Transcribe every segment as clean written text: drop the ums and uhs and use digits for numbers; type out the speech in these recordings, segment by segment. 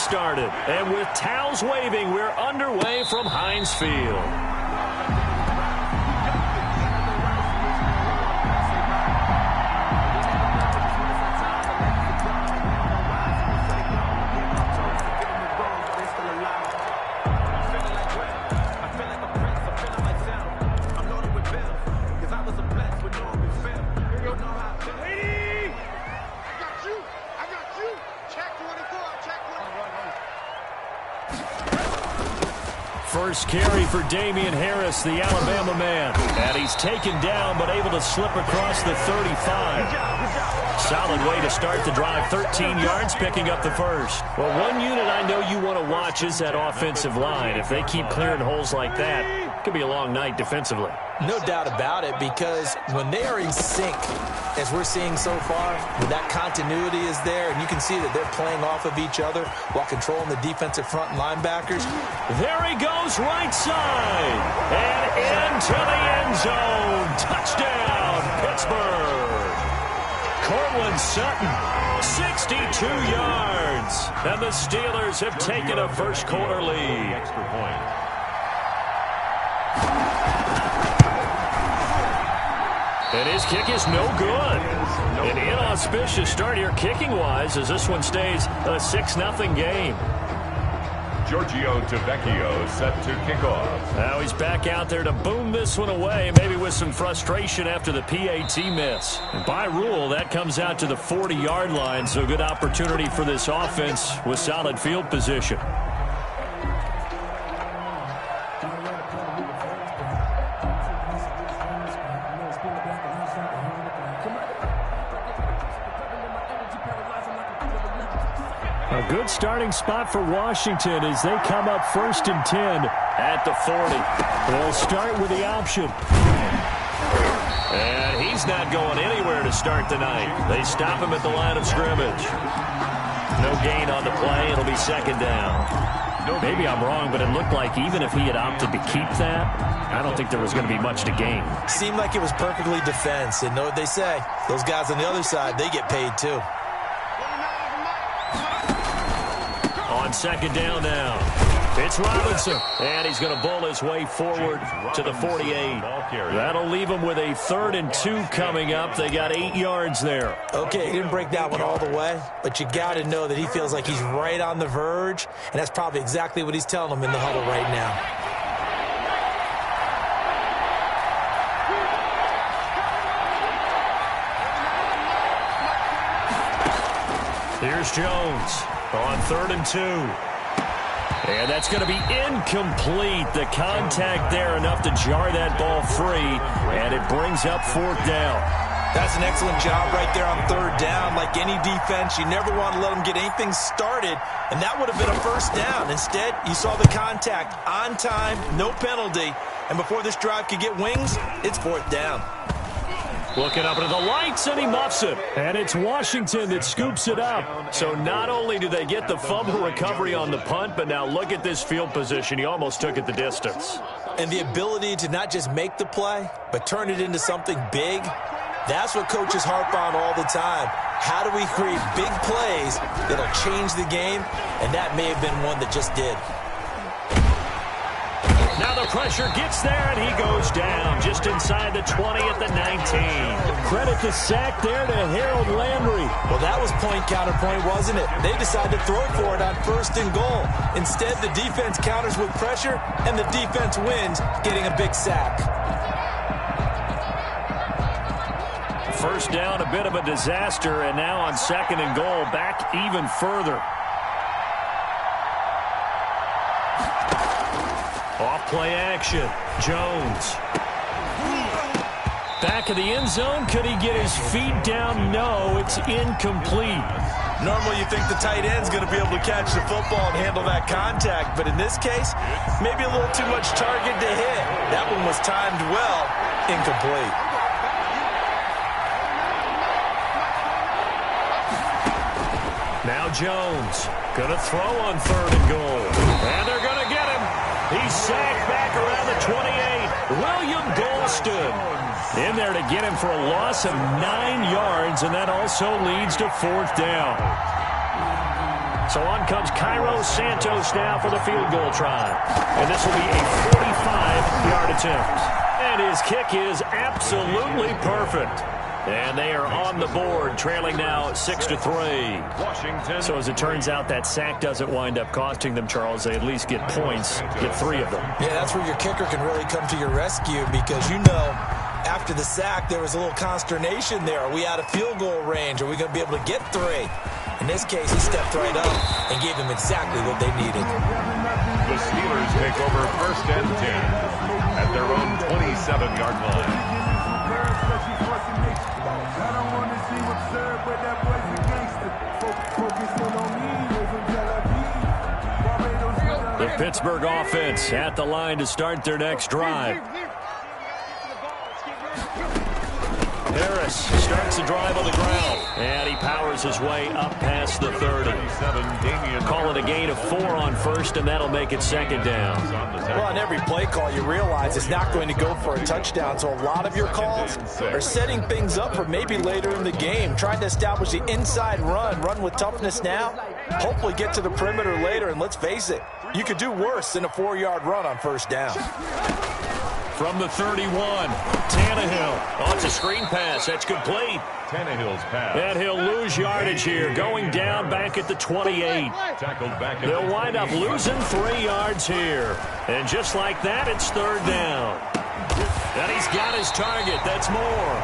started. And with towels waving, we're underway from Heinz Field. First carry for Damian Harris, the Alabama man. And he's taken down, but able to slip across the 35. Solid way to start the drive. 13 yards, picking up the first. Well, one unit I know you want to watch is that offensive line. If they keep clearing holes like that, it could be a long night defensively. No doubt about it, because when they are in sync, as we're seeing so far, when that continuity is there, and you can see that they're playing off of each other while controlling the defensive front linebackers. There he goes, right side, and into the end zone. Touchdown, Pittsburgh. Cortland Sutton, 62 yards. And the Steelers have taken a first-quarter lead. Extra point. And his kick is no good. An inauspicious start here kicking-wise as this one stays a 6-0 game. Giorgio Tavecchio set to kick off. Now he's back out there to boom this one away, maybe with some frustration after the PAT miss. And by rule, that comes out to the 40-yard line, so good opportunity for this offense with solid field position. A good starting spot for Washington as they come up 1st and 10 at the 40. They'll start with the option. And he's not going anywhere to start the night. They stop him at the line of scrimmage. No gain on the play. It'll be 2nd down. Maybe I'm wrong, but it looked like even if he had opted to keep that, I don't think there was going to be much to gain. Seemed like it was perfectly defense. And know what they say? Those guys on the other side, they get paid too. On 2nd down now, it's Robinson, and he's going to bull his way forward to the 48. That'll leave him with a 3rd and 2 coming up. They got 8 yards there. Okay, he didn't break that one all the way, but you got to know that he feels like he's right on the verge, and that's probably exactly what he's telling them in the huddle right now. Here's Jones. On 3rd and 2. And that's going to be incomplete. The contact there enough to jar that ball free. And it brings up 4th down. That's an excellent job right there on 3rd down. Like any defense, you never want to let them get anything started. And that would have been a 1st down. Instead, you saw the contact on time, no penalty. And before this drive could get wings, it's 4th down. Looking up into the lights, and he muffs it. And it's Washington that scoops it up. So not only do they get the fumble recovery on the punt, but now look at this field position. He almost took it the distance. And the ability to not just make the play, but turn it into something big, that's what coaches harp on all the time. How do we create big plays that'll change the game? And that may have been one that just did. Now the pressure gets there, and he goes down just inside the 20 at the 19. Credit the sack there to Harold Landry. Well, that was point counterpoint, wasn't it? They decided to throw for it on 1st and goal. Instead, the defense counters with pressure, and the defense wins, getting a big sack. 1st down, a bit of a disaster, and now on 2nd and goal, back even further. Off-play action. Jones. Back of the end zone. Could he get his feet down? No, it's incomplete. Normally you think the tight end's going to be able to catch the football and handle that contact, but in this case, maybe a little too much target to hit. That one was timed well. Incomplete. Now Jones going to throw on 3rd and goal. And they're going to get him. He's sacked back around the 28. William Golston in there to get him for a loss of 9 yards, and that also leads to 4th down. So on comes Cairo Santos now for the field goal try. And this will be a 45-yard attempt. And his kick is absolutely perfect. And they are on the board, trailing now 6-3. Washington. So as it turns out, that sack doesn't wind up costing them, Charles. They at least get points, get 3 of them. Yeah, that's where your kicker can really come to your rescue because, you know, after the sack, there was a little consternation there. Are we out of field goal range? Are we going to be able to get 3? In this case, he stepped right up and gave them exactly what they needed. The Steelers take over 1st and 10 at their own 27-yard line. The Pittsburgh offense at the line to start their next drive. Harris starts the drive on the ground, and he powers his way up past the 30. Call it a gain of 4 on first, and that'll make it 2nd down. Well, on every play call, you realize it's not going to go for a touchdown, so a lot of your calls are setting things up for maybe later in the game, trying to establish the inside run with toughness now, hopefully get to the perimeter later, and let's face it, you could do worse than a 4-yard run on 1st down. From the 31, Tannehill. Oh, it's a screen pass. That's complete. Tannehill's pass. And he'll lose yardage here, going down back at the 28. Tackled back at They'll wind up losing 3 yards here. And just like that, it's 3rd down. And he's got his target. That's more.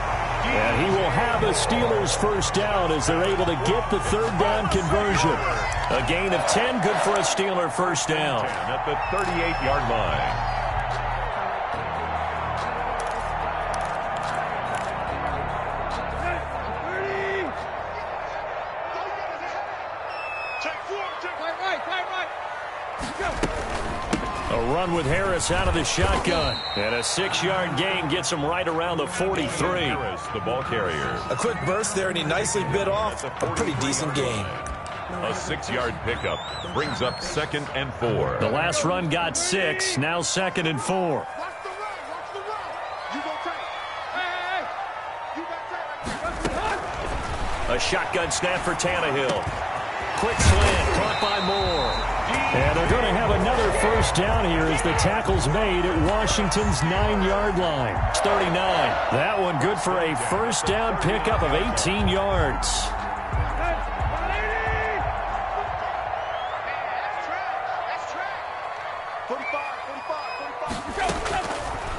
And he will have a Steelers 1st down as they're able to get the 3rd down conversion. A gain of 10, good for a Steeler 1st down. At the 38-yard line. A run with Harris out of the shotgun. And a 6-yard gain gets him right around the 43. Harris, the ball carrier. A quick burst there, and he nicely bit off a pretty decent gain. A 6-yard pickup brings up 2nd and 4. The last run got 6, now 2nd and 4. A shotgun snap for Tannehill. Quick slant, caught by Moore. And they're going to have another 1st down here as the tackle's made at Washington's 9-yard line. It's 39. That one good for a 1st down pickup of 18 yards.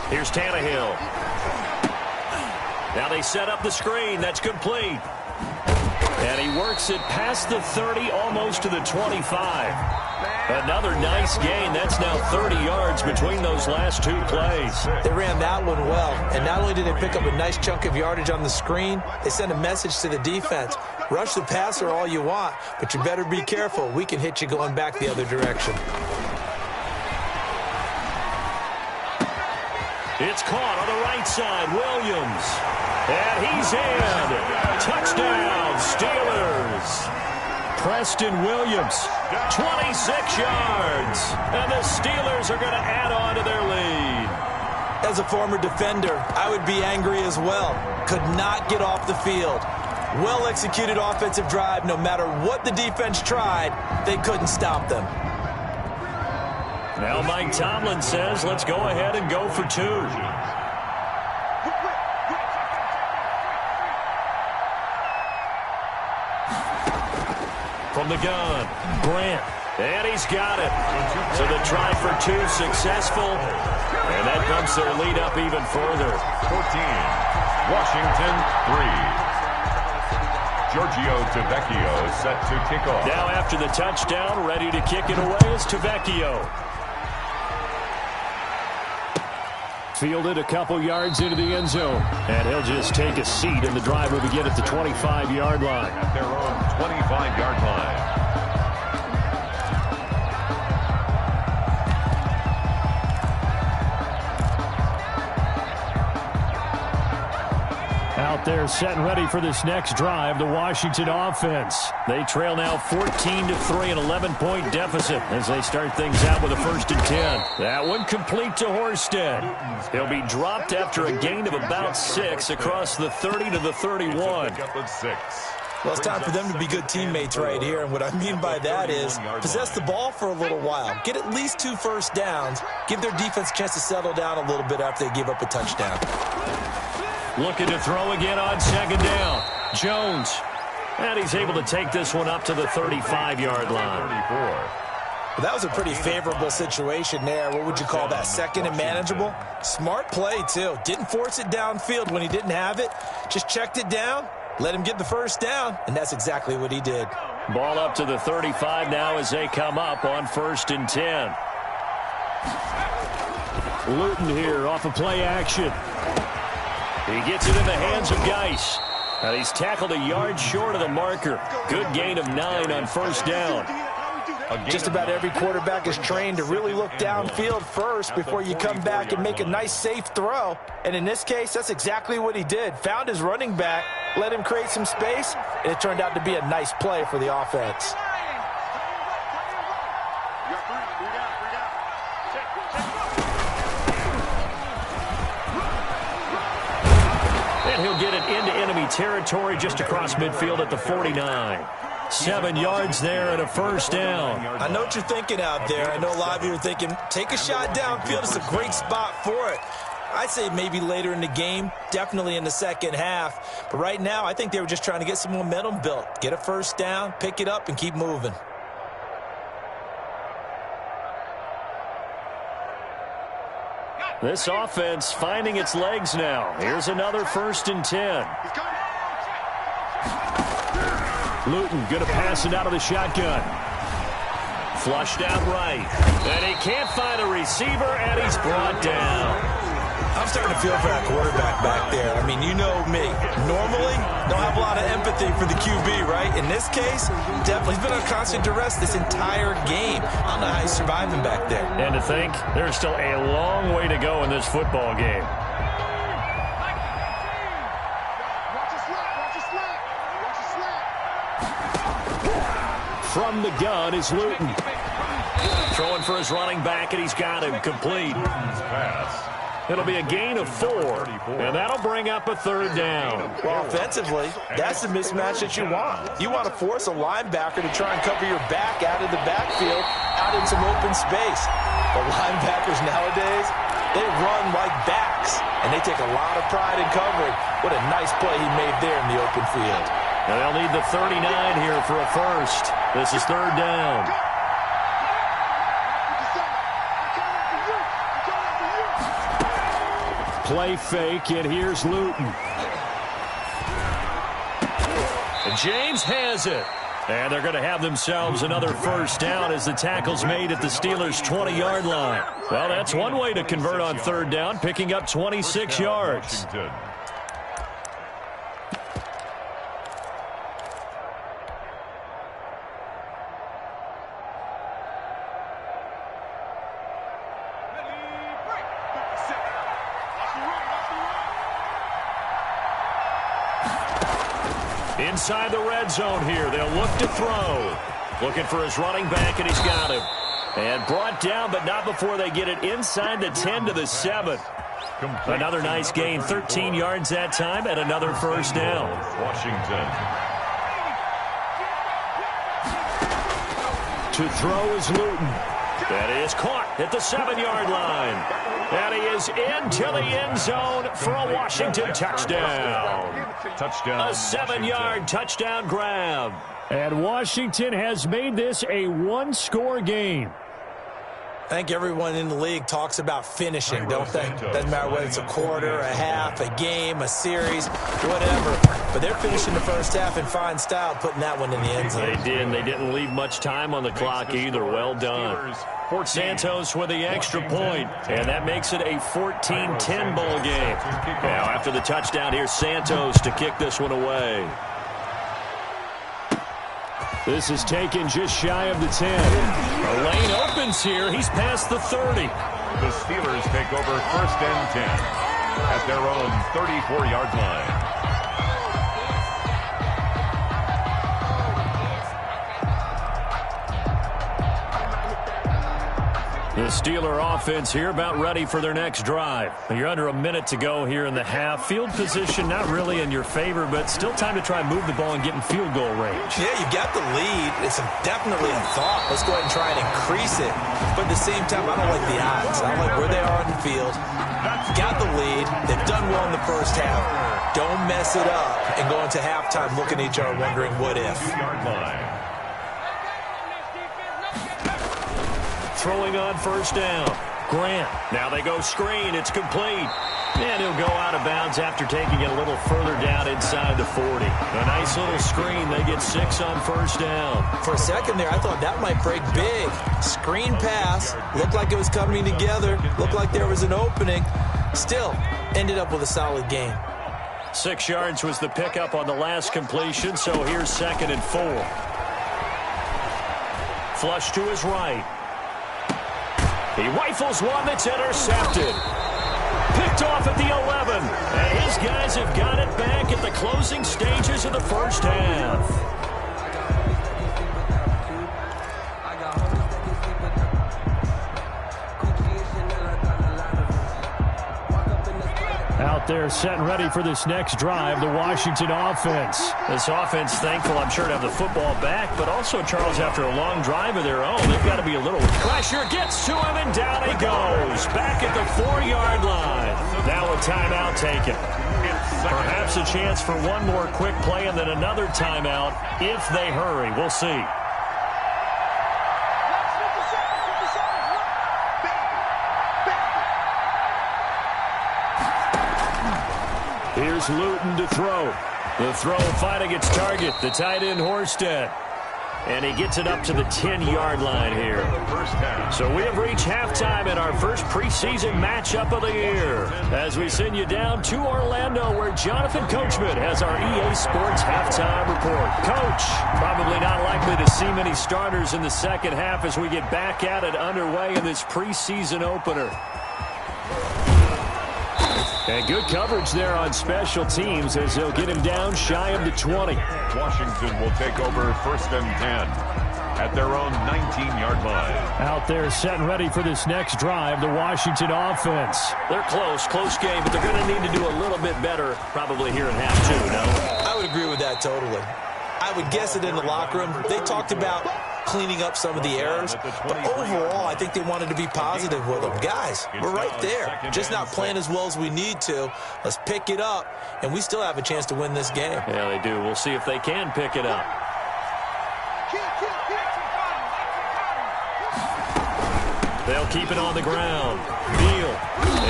Here's Tannehill. Now they set up the screen. That's complete. And he works it past the 30, almost to the 25. Another nice gain. That's now 30 yards between those last 2 plays. They ran that one well, and not only did they pick up a nice chunk of yardage on the screen, they sent a message to the defense. Rush the passer all you want, but you better be careful. We can hit you going back the other direction. It's caught on the right side. Williams. And he's in. Touchdown, Steelers. Preston Williams, 26 yards. And the Steelers are going to add on to their lead. As a former defender, I would be angry as well. Could not get off the field. Well-executed offensive drive. No matter what the defense tried, they couldn't stop them. Now Mike Tomlin says, let's go ahead and go for 2. From the gun, Grant, and he's got it. So the try for 2 successful, and that bumps their lead up even further. 14, Washington 3. Giorgio Tavecchio set to kick off. Now after the touchdown, ready to kick it away is Tavecchio. Fielded a couple yards into the end zone. And he'll just take a seat, and the drive will begin at the 25-yard line. At their own 25-yard line. Out there set and ready for this next drive, the Washington offense. They trail now 14-3, an 11-point deficit as they start things out with a 1st and 10. That one complete to Horsted. He'll be dropped after a gain of about 6 across the 30 to the 31. Pick up of 6. Well, it's time for them to be good teammates right here, and what I mean by that is possess the ball for a little while. Get at least 2 first downs. Give their defense a chance to settle down a little bit after they give up a touchdown. Looking to throw again on second down. Jones. And he's able to take this one up to the 35-yard line. 34. Well, that was a pretty favorable situation there. What would you call that? Second and manageable? Smart play, too. Didn't force it downfield when he didn't have it. Just checked it down, let him get the first down, and that's exactly what he did. Ball up to the 35 now as they come up on 1st and 10. Luton here off of play action. He gets it in the hands of Geis. And he's tackled a yard short of the marker. Good gain of 9 on 1st down. Just about every quarterback is trained to really look downfield first before you come back and make a nice, safe throw. And in this case, that's exactly what he did. Found his running back, let him create some space, and it turned out to be a nice play for the offense. And he'll get it into enemy territory just across midfield at the 49. 7 yards there and a 1st down. I know what you're thinking out there. I know a lot of you are thinking, take a shot downfield. It's a great spot for it. I'd say maybe later in the game, definitely in the second half. But right now, I think they were just trying to get some momentum built. Get a 1st down, pick it up, and keep moving. This offense finding its legs now. Here's another 1st and 10. Luton going to pass it out of the shotgun. Flushed out right. And he can't find a receiver, and he's brought down. I'm starting to feel for that quarterback back there. I mean, you know me. Normally, don't have a lot of empathy for the QB, right? In this case, definitely he's been on constant duress this entire game. I don't know how he's surviving back there. And to think, there's still a long way to go in this football game. From the gun is Luton. Throwing for his running back, and he's got him complete. Pass. It'll be a gain of 4, and that'll bring up a 3rd down. Well, offensively, that's the mismatch that you want. You want to force a linebacker to try and cover your back out of the backfield, out in some open space. The linebackers nowadays, they run like backs, and they take a lot of pride in covering. What a nice play he made there in the open field. And they'll need the 39 here for a 1st. This is 3rd down. Play fake, and here's Luton. And James has it. And they're going to have themselves another 1st down as the tackle's made at the Steelers' 20-yard line. Well, that's one way to convert on 3rd down, picking up 26 yards. Washington. Inside the red zone here. They'll look to throw. Looking for his running back, and he's got him. And brought down, but not before they get it inside the 10 to the 7. Another nice gain, 13 yards that time, and another 1st down. Washington. To throw is Luton. That is caught at the 7-yard line. And he is into the end zone for a Washington touchdown. Touchdown. A 7-yard touchdown grab. And Washington has made this a one-score game. I think everyone in the league talks about finishing, don't they? Doesn't matter whether it's a quarter, a half, a game, a series, whatever. But they're finishing the first half in fine style, putting that one in the end zone. They did, and they didn't leave much time on the clock either. Well done. Santos with the extra point, and that makes it a 14-10 ball game. Now after the touchdown, here's Santos to kick this one away. This is taken just shy of the 10. A lane opens here. He's past the 30. The Steelers take over 1st and 10 at their own 34-yard line. The Steeler offense here about ready for their next drive. You're under a minute to go here in the half. Field position not really in your favor, but still time to try and move the ball and get in field goal range. Yeah, you got the lead. It's definitely a thought. Let's go ahead and try and increase it. But at the same time, I don't like the odds. I don't like where they are on the field. Got the lead. They've done well in the first half. Don't mess it up and go into halftime looking at each other wondering what if. Throwing on first down. Grant. Now they go screen. It's complete. And he'll go out of bounds after taking it a little further down inside the 40. A nice little screen. They get 6 on first down. For a second there, I thought that might break big. Screen pass. Looked like it was coming together. Looked like there was an opening. Still, ended up with a solid gain. 6 yards was the pickup on the last completion, so here's 2nd and 4. Flush to his right. He rifles one that's intercepted. Picked off at the 11. And his guys have got it back at the closing stages of the first half. Out there set and ready for this next drive, the Washington offense. This offense thankful, I'm sure, to have the football back, but also, Charles, after a long drive of their own, they've got to be a little... Pressure gets to him, and down he goes. Back at the 4-yard line. Now a timeout taken. Perhaps a chance for one more quick play and then another timeout if they hurry. We'll see. Here's Luton to throw. The throw finding its target, the tight end Horsted. And he gets it up to the 10-yard line here. So we have reached halftime in our first preseason matchup of the year. As we send you down to Orlando, where Jonathan Coachman has our EA Sports halftime report. Coach, probably not likely to see many starters in the second half as we get back at it underway in this preseason opener. And good coverage there on special teams as they'll get him down shy of the 20. Washington will take over 1st and 10 at their own 19-yard line. Out there set and ready for this next drive, the Washington offense. They're close game, but they're going to need to do a little bit better probably here in half 2, no? I would agree with that totally. I would guess it in the locker room. They talked about cleaning up some of the errors, but overall, I think they wanted to be positive with them. Guys, we're right there. Just not playing as well as we need to. Let's pick it up, and we still have a chance to win this game. Yeah, they do. We'll see if they can pick it up. They'll keep it on the ground. Neal.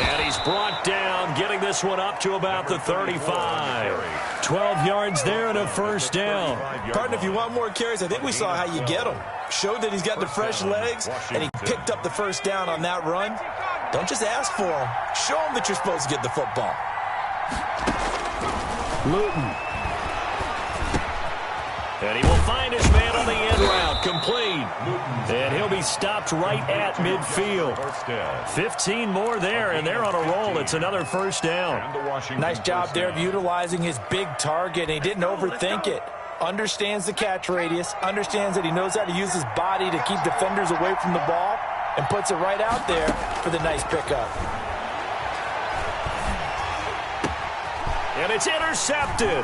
And he's brought down, getting this one up to about the 35. 12 yards there and a first down. Partner, if you want more carries, I think we saw how you get them. Showed that he's got the fresh legs, and he picked up the first down on that run. Don't just ask for him. Show him that you're supposed to get the football. Luton. And he will find his man on the end route, complete. And he'll be stopped right at midfield. 15 more there, and they're on a roll. It's another first down. Nice job there of utilizing his big target, and he didn't overthink it. Understands the catch radius, understands that he knows how to use his body to keep defenders away from the ball, and puts it right out there for the nice pickup. And it's intercepted.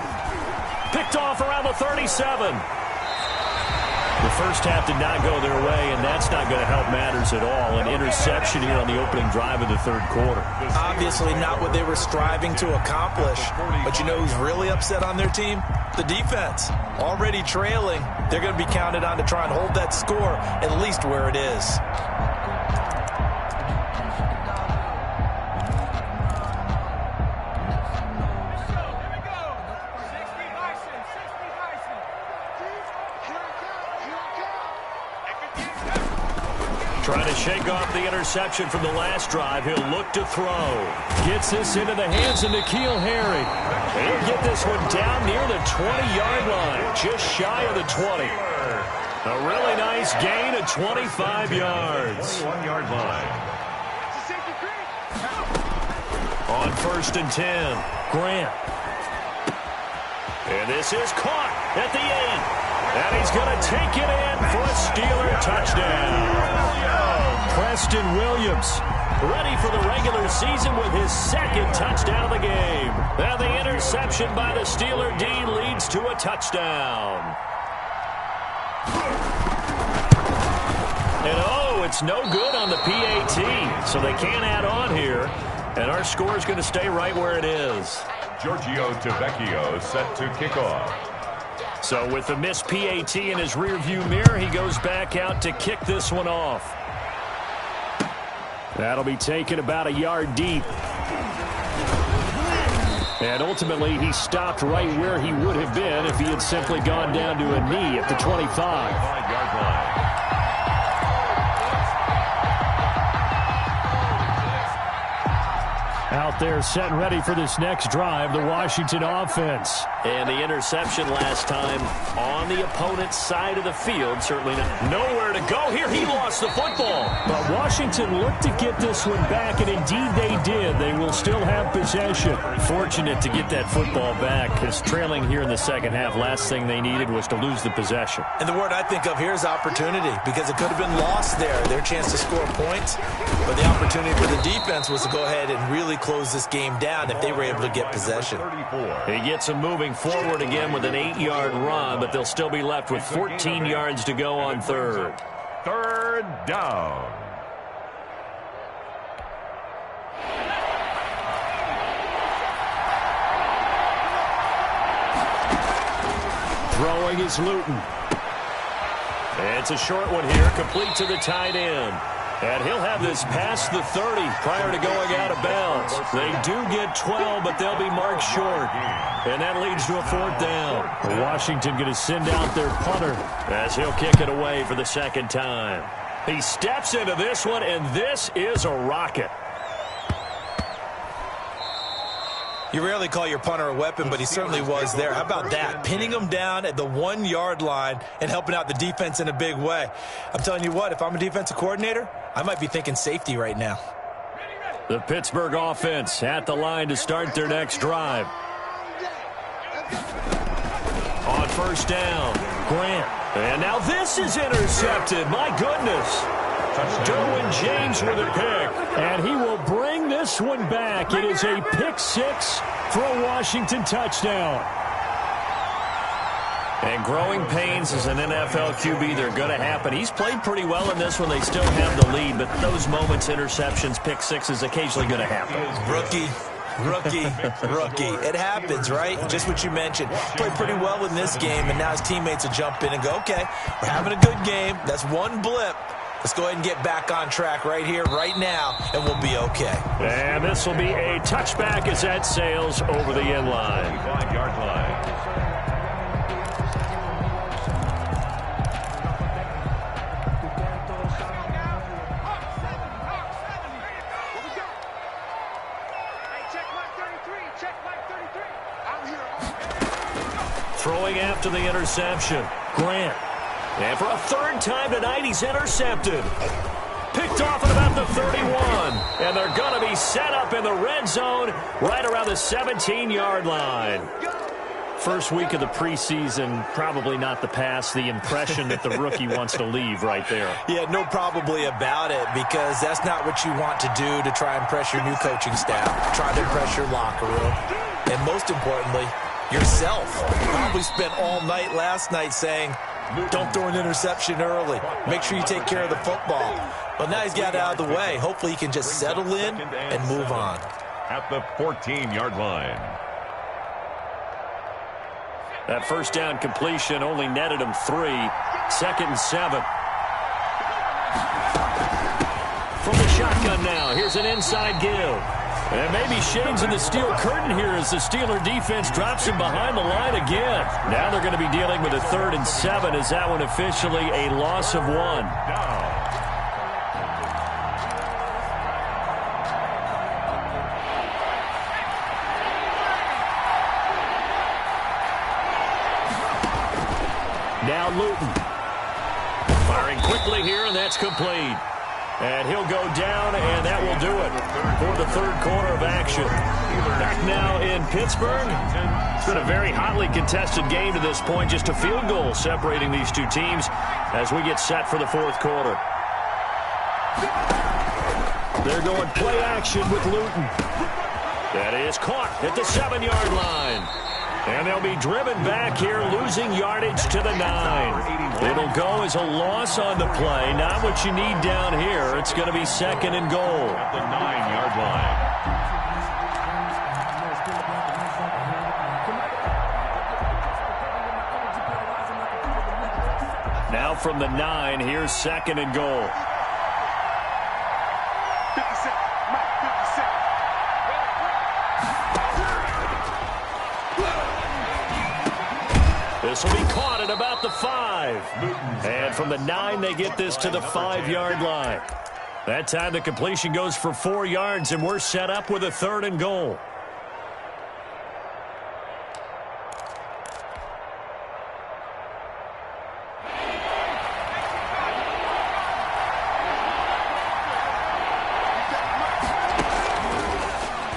Picked off around the 37. The first half did not go their way, and that's not going to help matters at all. An interception here on the opening drive of the third quarter. Obviously not what they were striving to accomplish. But you know who's really upset on their team? The defense. Already trailing. They're going to be counted on to try and hold that score at least where it is. Trying to shake off the interception from the last drive. He'll look to throw. Gets this into the hands of N'Keal Harry. He'll get this one down near the 20-yard line, just shy of the 20. A really nice gain of 25 yards. 1-yard line. On 1st and 10, Grant. And this is caught at the 8. And he's going to take it in for a Steeler touchdown. Preston Williams, ready for the regular season with his second touchdown of the game. And the interception by the Steeler D leads to a touchdown. And oh, it's no good on the PAT, so they can't add on here. And our score is going to stay right where it is. Giorgio Tavecchio set to kick off. So with the missed PAT in his rearview mirror, he goes back out to kick this one off. That'll be taken about a yard deep. And ultimately, he stopped right where he would have been if he had simply gone down to a knee at the 25. 5-yard line. Out there set and ready for this next drive, the Washington offense. And the interception last time on the opponent's side of the field. Certainly nowhere to go here. He lost the football. But Washington looked to get this one back, and indeed they did. They will still have possession. Fortunate to get that football back, because trailing here in the second half, last thing they needed was to lose the possession. And the word I think of here is opportunity, because it could have been lost there, their chance to score points. But the opportunity for the defense was to go ahead and really close this game down if they were able to get possession. He gets them moving forward again with an 8-yard run, but they'll still be left with 14 yards to go on third. Third down. Throwing is Luton. It's a short one here, complete to the tight end. And he'll have this past the 30 prior to going out of bounds. They do get 12, but they'll be marked short. And that leads to a fourth down. Washington going to send out their punter as he'll kick it away for the second time. He steps into this one, and this is a rocket. You rarely call your punter a weapon, but he certainly was there. How about that? Pinning him down at the 1-yard line and helping out the defense in a big way. I'm telling you what, if I'm a defensive coordinator, I might be thinking safety right now. The Pittsburgh offense at the line to start their next drive. On first down, Grant. And now this is intercepted. My goodness. Derwin James with a pick. And he will bring this one back. It is a pick six for a Washington touchdown. And growing pains as an NFL QB, they're going to happen. He's played pretty well in this one. They still have the lead, but those moments, interceptions, pick sixes, occasionally going to happen. Rookie. It happens, right? Just what you mentioned. Played pretty well in this game, and now his teammates will jump in and go, okay, we're having a good game. That's one blip. Let's go ahead and get back on track right here, right now, and we'll be okay. And this will be a touchback as that sails over the end line. 5-yard line. Throwing after the interception, Grant. And for a third time tonight, he's intercepted. Picked off at about the 31. And they're going to be set up in the red zone right around the 17-yard line. First week of the preseason, probably not the pass, the impression that the rookie wants to leave right there. Yeah, no probably about it, because that's not what you want to do to try and press your new coaching staff. Try to press your locker room. And most importantly, yourself. Probably spent all night last night saying, don't throw an interception early. Make sure you take care of the football. But now he's got it out of the way. Hopefully he can just settle in and move on. At the 14-yard line. That first down completion only netted him 3. 2nd and 7. From the shotgun now, here's an inside give. And maybe shades in the steel curtain here as the Steeler defense drops him behind the line again. Now they're going to be dealing with a 3rd and 7 as that one officially a loss of 1. Now Luton. Firing quickly here, and that's complete. And he'll go down, and that will do it for the third quarter of action. Back now in Pittsburgh. It's been a very hotly contested game to this point. Just a field goal separating these two teams as we get set for the fourth quarter. They're going play action with Luton. That is caught at the 7-yard line. And they'll be driven back here, losing yardage to the 9. It'll go as a loss on the play. Not what you need down here. It's going to be 2nd and goal. At the 9-yard line. Now from the 9, here's 2nd and goal. This will be caught at about the 5. And from the 9, they get this to the 5-yard line. That time the completion goes for 4 yards, and we're set up with a 3rd and goal.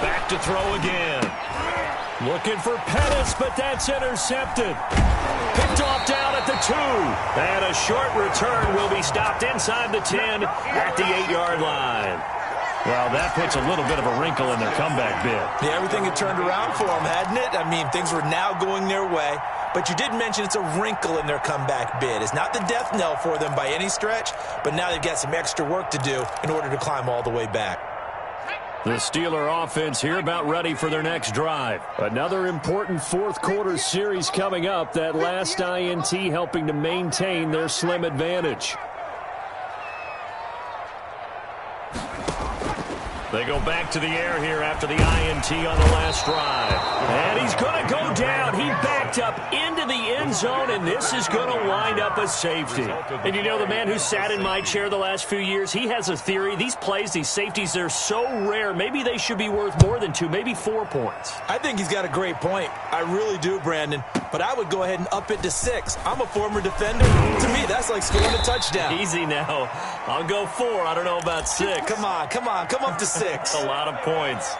Back to throw again. Looking for Pettis, but that's intercepted. Picked off down at the 2. And a short return will be stopped inside the 10 at the 8-yard line. Well, that puts a little bit of a wrinkle in their comeback bid. Yeah, everything had turned around for them, hadn't it? I mean, things were now going their way. But you did mention it's a wrinkle in their comeback bid. It's not the death knell for them by any stretch, but now they've got some extra work to do in order to climb all the way back. The Steeler offense here about ready for their next drive. Another important fourth-quarter series coming up. That last INT helping to maintain their slim advantage. They go back to the air here after the INT on the last drive. And he's going to go down. He backed up into the end zone, and this is going to wind up a safety. And you know, the man who sat in my chair the last few years, he has a theory. These plays, these safeties, they're so rare. Maybe they should be worth more than 2, maybe 4 points. I think he's got a great point. I really do, Brandon. But I would go ahead and up it to 6. I'm a former defender. To me, that's like scoring a touchdown. Easy now. I'll go 4. I don't know about 6. Come on. Come up to 6. A lot of points.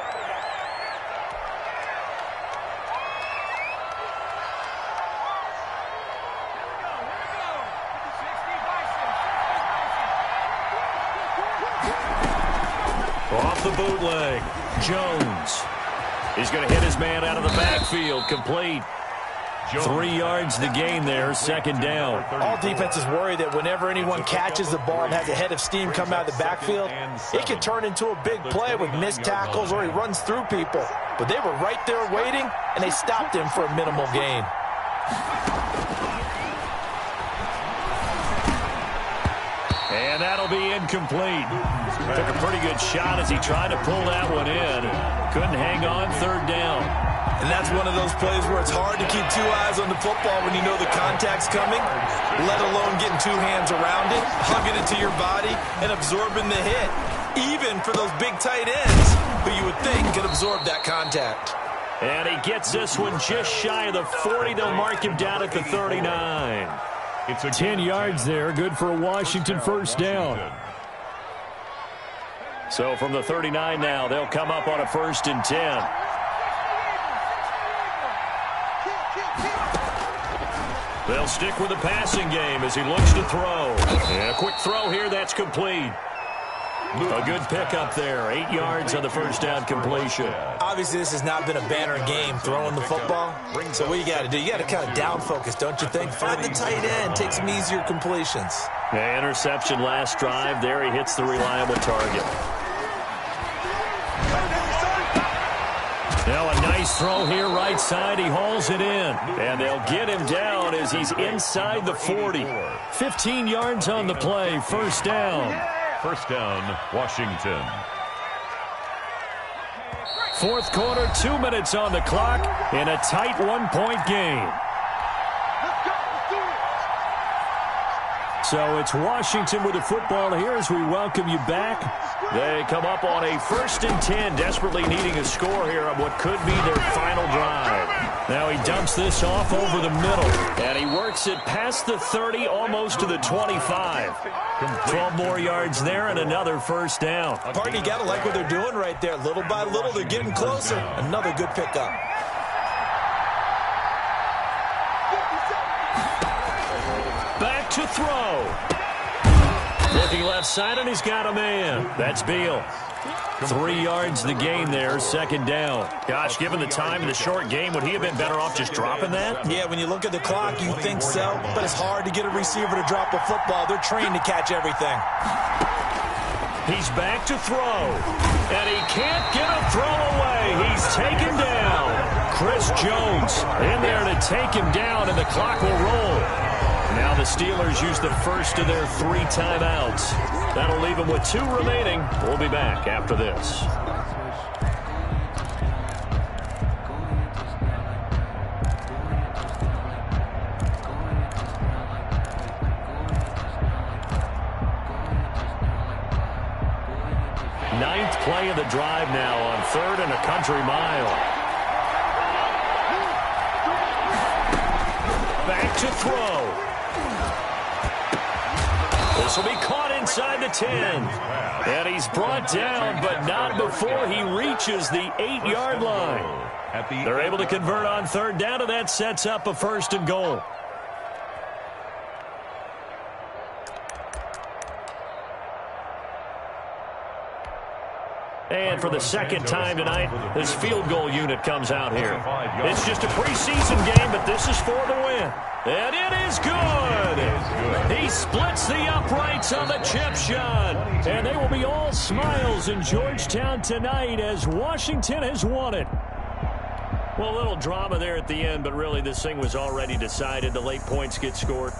Off the bootleg, Jones. He's going to hit his man out of the backfield. Complete. 3 yards to gain there, 2nd down. All defenses worry that whenever anyone catches the ball and has a head of steam come out of the backfield, it can turn into a big play with missed tackles or he runs through people. But they were right there waiting, and they stopped him for a minimal gain. And that'll be incomplete. Took a pretty good shot as he tried to pull that one in. Couldn't hang on, 3rd down. And that's one of those plays where it's hard to keep 2 eyes on the football when you know the contact's coming, let alone getting 2 hands around it, hugging it to your body, and absorbing the hit, even for those big tight ends who you would think could absorb that contact. And he gets this one just shy of the 40. They'll mark him down at the 39. It's 10 yards there, good for a Washington 1st down. So from the 39 now, they'll come up on a 1st and 10. They'll stick with the passing game as he looks to throw. And a quick throw here, that's complete. A good pickup there. 8 yards on the 1st down completion. Obviously, this has not been a banner game throwing the football. So what you got to do, you got to kind of down focus, don't you think? Find the tight end, take some easier completions. Yeah, interception last drive. There he hits the reliable target. Now a nice throw here, right side. He hauls it in. And they'll get him down as he's inside the 40. 15 yards on the play. 1st down. 1st down, Washington. 4th quarter, 2 minutes on the clock in a tight 1-point game. So it's Washington with the football here as we welcome you back. They come up on a 1st and 10, desperately needing a score here on what could be their final drive. Now he dumps this off over the middle, and he works it past the 30, almost to the 25. 12 more yards there and another 1st down. Partner, you got to like what they're doing right there. Little by little, they're getting closer. Another good pickup. Back to throw. Looking left side, and he's got a man. That's Beal. 3 yards the gain there, second down. Gosh, given the time in the short game, would he have been better off just dropping that? Yeah, when you look at the clock, you think so, but it's hard to get a receiver to drop a football. They're trained to catch everything. He's back to throw, and he can't get a throw away. He's taken down. Chris Jones in there to take him down, and the clock will roll. Now the Steelers use the first of their 3 timeouts. That'll leave them with 2 remaining. We'll be back after this. Ninth play of the drive now on 3rd and a country mile. Back to throw. This will be caught inside the 10. And he's brought down, but not before he reaches the 8-yard line. They're able to convert on 3rd down, and that sets up a 1st and goal. And for the second time tonight, this field goal unit comes out here. It's just a preseason game, but this is for the win. And it is good. He splits the uprights on the chip shot. And they will be all smiles in Georgetown tonight as Washington has won it. Well, a little drama there at the end, but really this thing was already decided. The late points get scored.